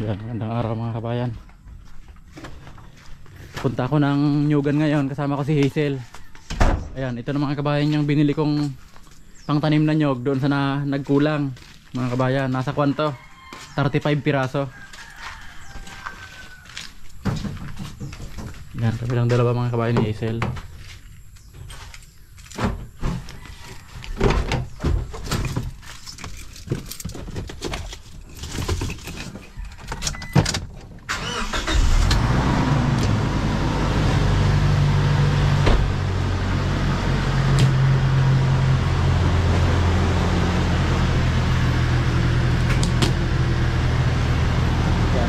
Yan, magandang araw mga kabayan. Punta ako ng Nyugan ngayon, kasama ko si Hazel. Ayan, ito na mga kabayan yung binili kong pangtanim na nyog doon sa nagkulang. Mga kabayan, nasa kwanto? 35 piraso. Yan, kabilang dalawa mga kabayan ni Hazel.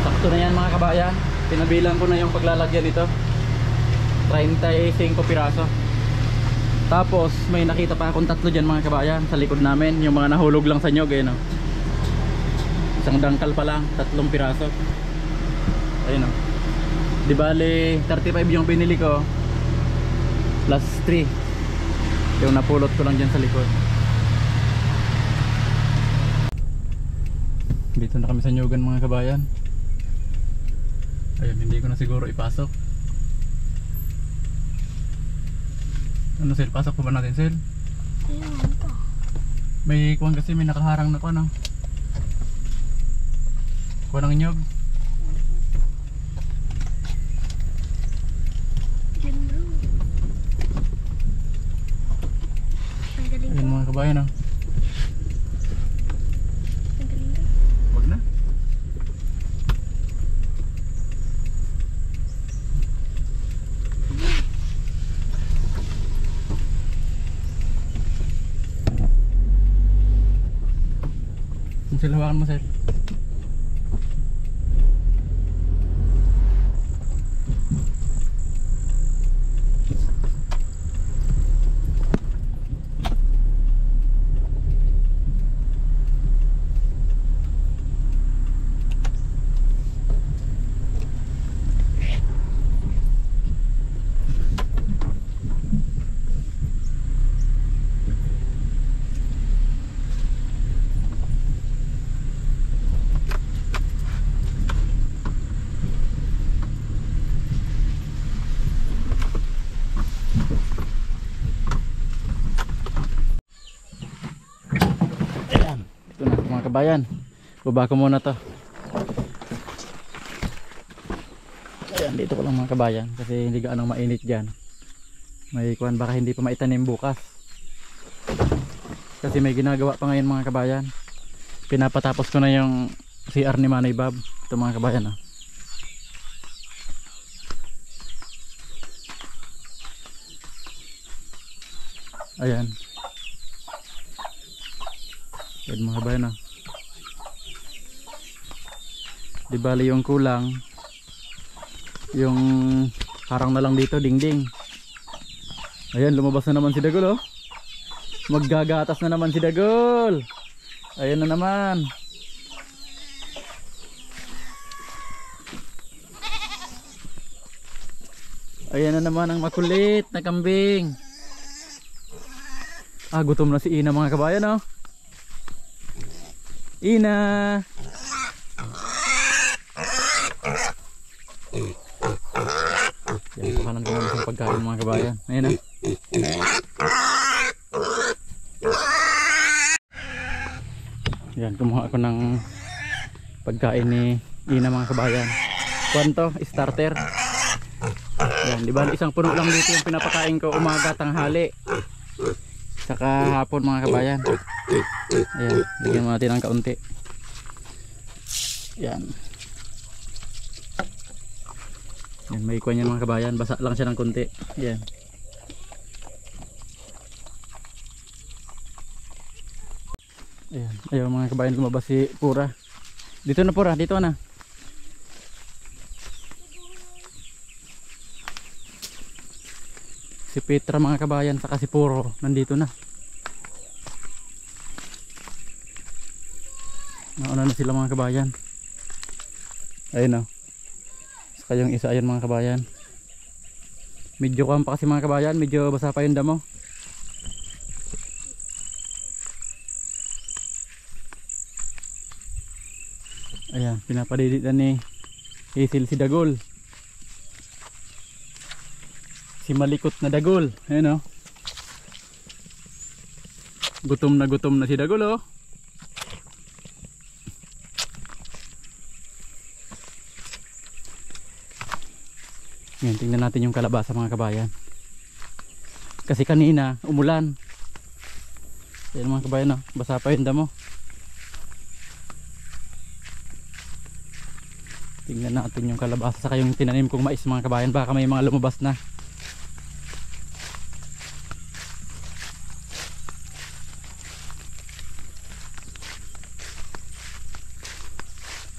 Sakto na yan mga kabayan. Pinabilang ko na yung paglalagyan nito. 35 piraso. Tapos may nakita pa akong tatlo dyan mga kabayan sa likod namin. Yung mga nahulog lang sa nyog eh, no? Isang dangkal pa lang, 3 piraso. Ayun o. Di bali 35 yung binili ko plus 3 yung napulot ko lang dyan sa likod. Dito na kami sa Nyugan mga kabayan. Ayun, hindi ko na siguro ipasok. Ano Sel? Pasok pa ba natin Sel? May kuwan kasi, may nakaharang na kuwan, no? Kuwan ng nyog. Ayun mga kabayan, no? Wag na. Sel, hawakan mo Sel. Mga kabayan, baba ko muna to. Ayan, dito ko lang mga kabayan kasi hindi gaano mainit dyan. May kuwan, baka hindi pa maitanim bukas kasi may ginagawa pa ngayon mga kabayan. Pinapatapos ko na yung CR ni Manay Bob. Ito mga kabayan, oh. Ayan. Ayan mga kabayan, oh. Di bali yung kulang yung harang na lang dito, dingding. Ayan, lumabas na naman si Dagol, oh. Maggagatas na naman si Dagol. Ayan na naman. Ayan na naman ang makulit na kambing. Ah, gutom na si Ina mga kabayan, oh. Ina. Yan, pakanan ko naman sa pagkain mga kabayan. Ayan, ah. Yan, kumuha ako ng pagkain ni Ina mga kabayan. Kwanto, starter. Yan, di ba isang puno lang dito yung pinapakain ko umaga, tanghali, saka hapon mga kabayan. Ayan, bigyan natin ng kaunti. Yan. Yan, may kuwan yan mga kabayan, basa lang siya ng konti. Yan. Ayan, ayaw mga kabayan, lumabas si Pura. Dito na Pura, dito na. Si Petra mga kabayan, saka si Puro nandito na. Nauna na sila mga kabayan. Ayun, oh. Saka yung isa, ayun mga kabayan. Medyo kuwan pa kasi mga kabayan, medyo basa pa yung damo. Ayan, pinapadiditan ni Hazel si Dagol. Si malikot na Dagol. Ayan o. Gutom na si Dagol o. Ngayon, tingnan natin yung kalabasa mga kabayan. Kasi kanina, umulan. Ayan mga kabayan o. Basa pa yung damo. Tingnan natin yung kalabasa saka yung tinanim kong mais mga kabayan, baka may mga lumabas na.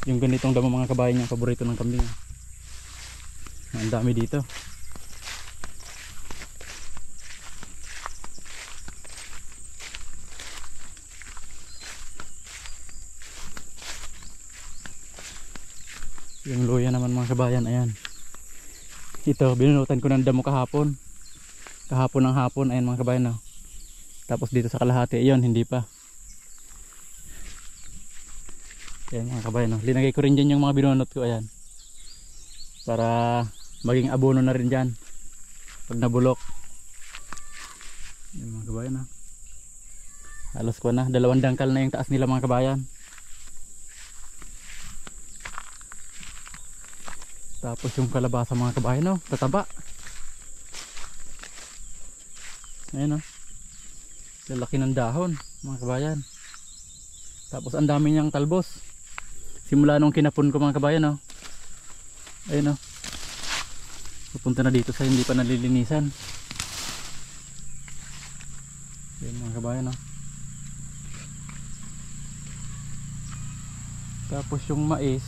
Yung ganitong damo mga kabayan yung paborito ng kambing. Ang dami dito. Yung luya naman mga kabayan, ayan. Ito, binunutan ko ng damo kahapon. Kahapon ng hapon, ayan mga kabayan. No? Tapos dito sa kalahati, ayun, hindi pa. Ayan mga kabayan. No? Linagay ko rin dyan yung mga binunot ko, ayan. Para maging abono na rin dyan. Pag nabulok. Ayan mga kabayan. No? Halos ko na, 2 dangkal na yung taas nila mga kabayan. Tapos yung kalabasa mga kabayan, no? Tataba. Ayan, no? Lalaki ng dahon mga kabayan. Tapos ang dami niyang talbos. Simula nung kinapon ko mga kabayan, no? Ayan, no? Pupunta na dito sa hindi pa nalilinisan. Ayan mga kabayan, no? Tapos yung mais,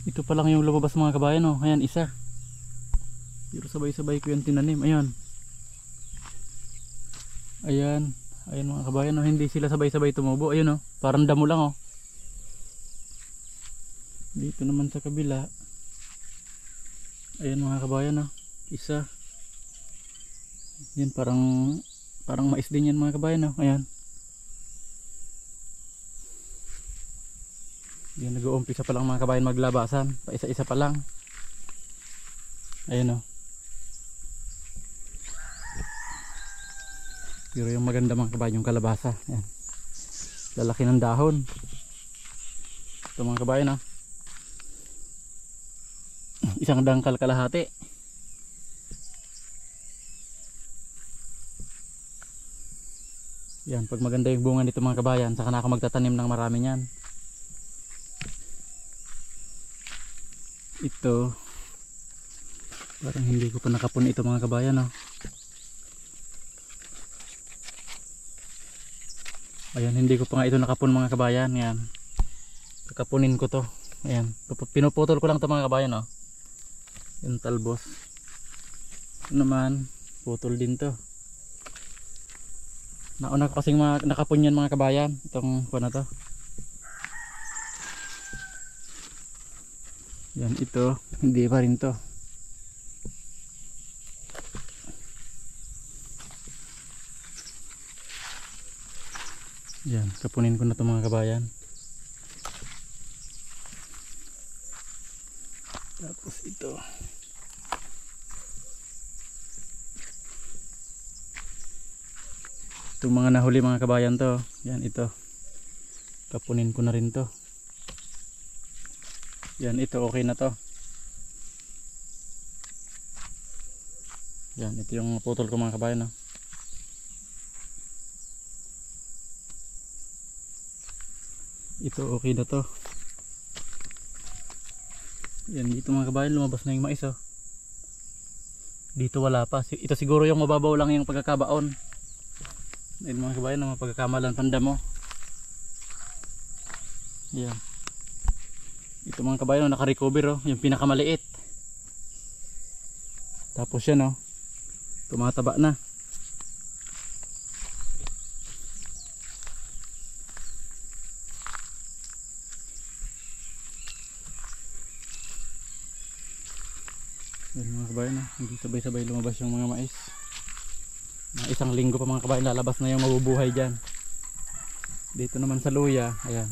ito pa lang yung lumabas mga kabayan, oh. Ayan, isa. Pero sabay-sabay ko yung tinanim. Ayan. Ayan. Ayan mga kabayan, oh. Hindi sila sabay-sabay tumubo. Ayun, oh. Parang damo lang, oh. Dito naman sa kabila. Ayan mga kabayan, oh. Isa. Yan, parang mais din yan mga kabayan, oh. Ayan. Yan, nag-uumpisa pa lang mga kabayan maglabasan. Pa isa-isa pa lang. Ayan, o. Pero yung maganda mga kabayan yung kalabasa. Ayan. Lalaki ng dahon. Ito mga kabayan, o. Isang dangkal kalahati. Yan, pag maganda yung bunga nito mga kabayan, saka na ako magtatanim ng marami niyan. Ito, parang hindi ko pa nakapon ito mga kabayan, oh. Ayan, hindi ko pa nga ito nakapon mga kabayan. Yan, kakapunin ko to. Ayan, pinuputol ko lang to mga kabayan, oh. Yung talbos. Ito naman, putol din to. Nauna ko kasing nakapon yan mga kabayan. Itong kuha na to. Yan, ito hindi pa rin to. Yan, kapunin ko na to mga kabayan. Tapos ito. Itong mga nahuli mga kabayan to. Yan, ito. Kapunin ko na rin to. Yan, ito okay na to. Yan, ito yung putol ko mga kabayan, no? Ito okay na to. Yan, dito mga kabayan lumabas na yung mais, oh. Dito wala pa. Ito siguro yung mababaw lang yung pagkakabaon. Yan mga kabayan, no? Pagkakamalan panda mo. Yan. Ito mga kabayan, naka-recover, oh, yung pinakamaliit. Tapos yan, oh, tumataba na. Yan mga kabayan, oh, hindi sabay-sabay lumabas yung mga mais. isang linggo pa mga kabayan lalabas na yung mabubuhay dyan. Dito naman sa luya, ayan.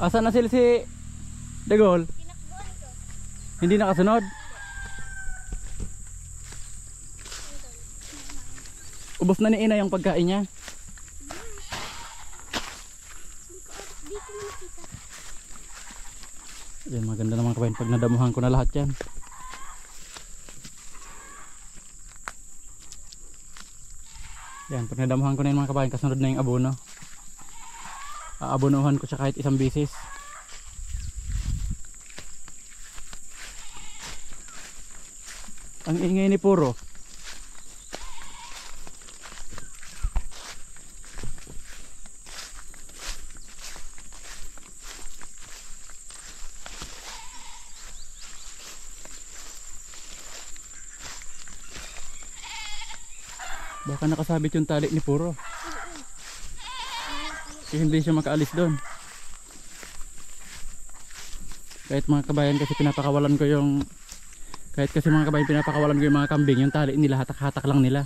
Asan na sila si Dagol? Tinakbuhan ko. Hindi nakasunod? Ubos na ni Ina yung pagkain niya. Di ko makita. Yan, maganda naman kabayan pag nadamuhan ko na lahat yan. Yan, pag nadamuhan ko na yung mga kabayan, kasunod na yung abono. Aabonuhan ko siya kahit isang bisis. Ang ingay ni Puro. Baka nakasabit yung tali ni Puro. Kasi hindi siya makaalis doon. Kahit mga kabayan kasi pinapakawalan ko yung mga kambing, yung tali nila hatak-hatak lang nila.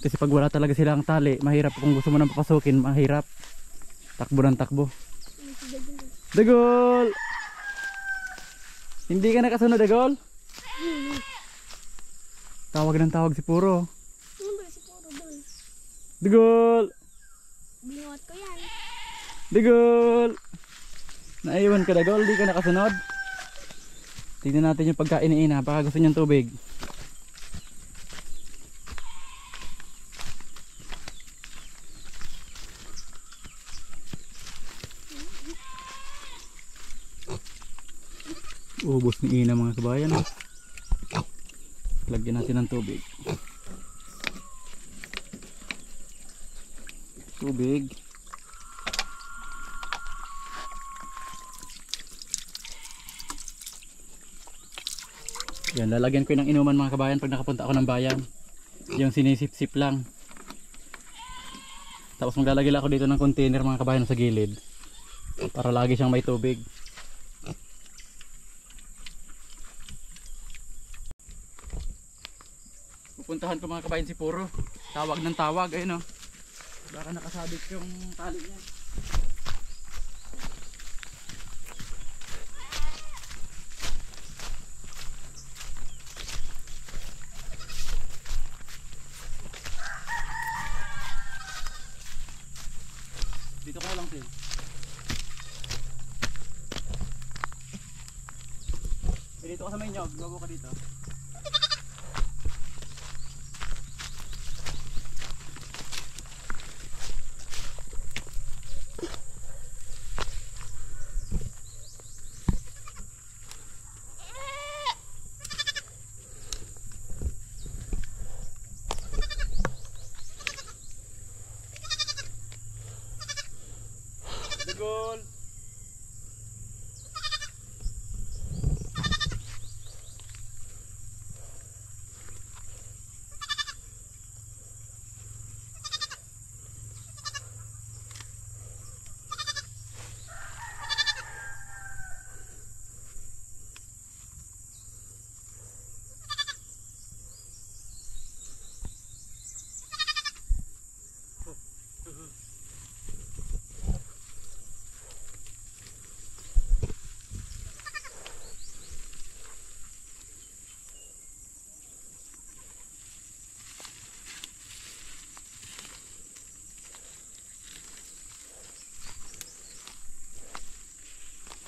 Kasi pag wala talaga silang tali, mahirap. Kung gusto mo nang papasukin, mahirap. Takbo ng takbo. Dagol! Hindi ka nakasunod, Dagol? Tawag ng tawag si Puro. Ano ba si Puro doon? Dagol! Binuhat ko yan. Dagol! Naiwan ka, Dagol, di ka nakasunod. Tignan natin yung pagkain ni Ina, baka gusto niyang tubig. Ubos ni Ina mga kabayan. Lagyan natin ng tubig. Tubig. Yan, lalagyan ko ng inuman mga kabayan pag nakapunta ako ng bayan. Yung sinisip-sip lang. Tapos maglalagay ako dito ng container mga kabayan sa gilid. Para lagi siyang may tubig. Pupuntahan ko mga kabayan si Puro. Tawag ng tawag, ayun o. Baka nakasabit yung tali niya. Dito ka lang, Phil. Dito ka sa may nyog, bago ka dito. Dagol!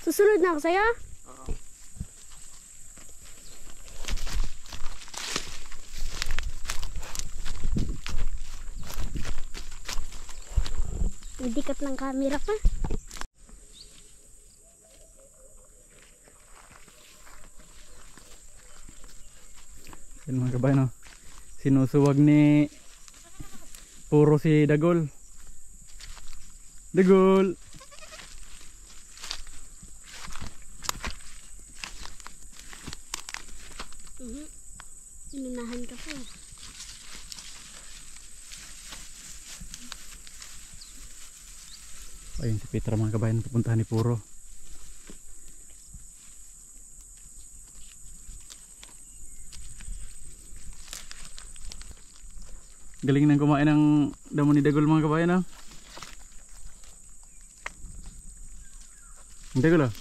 Susunod na ako sa'yo? Oo. Nagdikat ng camera pa. Yan mga kabayan, no? sinusuwag ni Puro si Dagol. Dagol. Inunahan ka po. Ayun si Petra mga kabayan, pupuntahan ni Puro. Galing nang kumain ng damo ni Dagol mga kabayan ah. Ang Dagol ah.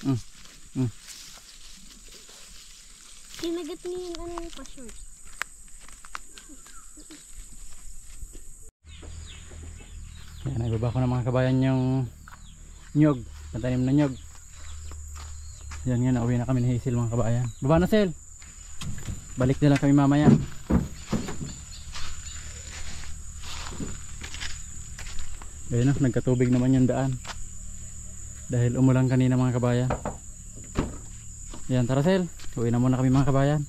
Kinagat niya yung ano yung pa-short. Yan, ibaba ko na mga kabayan yung nyog, patanim na nyog. Yan nga, nauwi na kami ni Hazel mga kabayan. Baba na Sel. Balik na lang kami mamaya. Ayun na, nagkatubig naman yung daan. Dahil umulan kanina mga kabayan. Yan, tara Sel. Uwi na muna kami mga kabayan.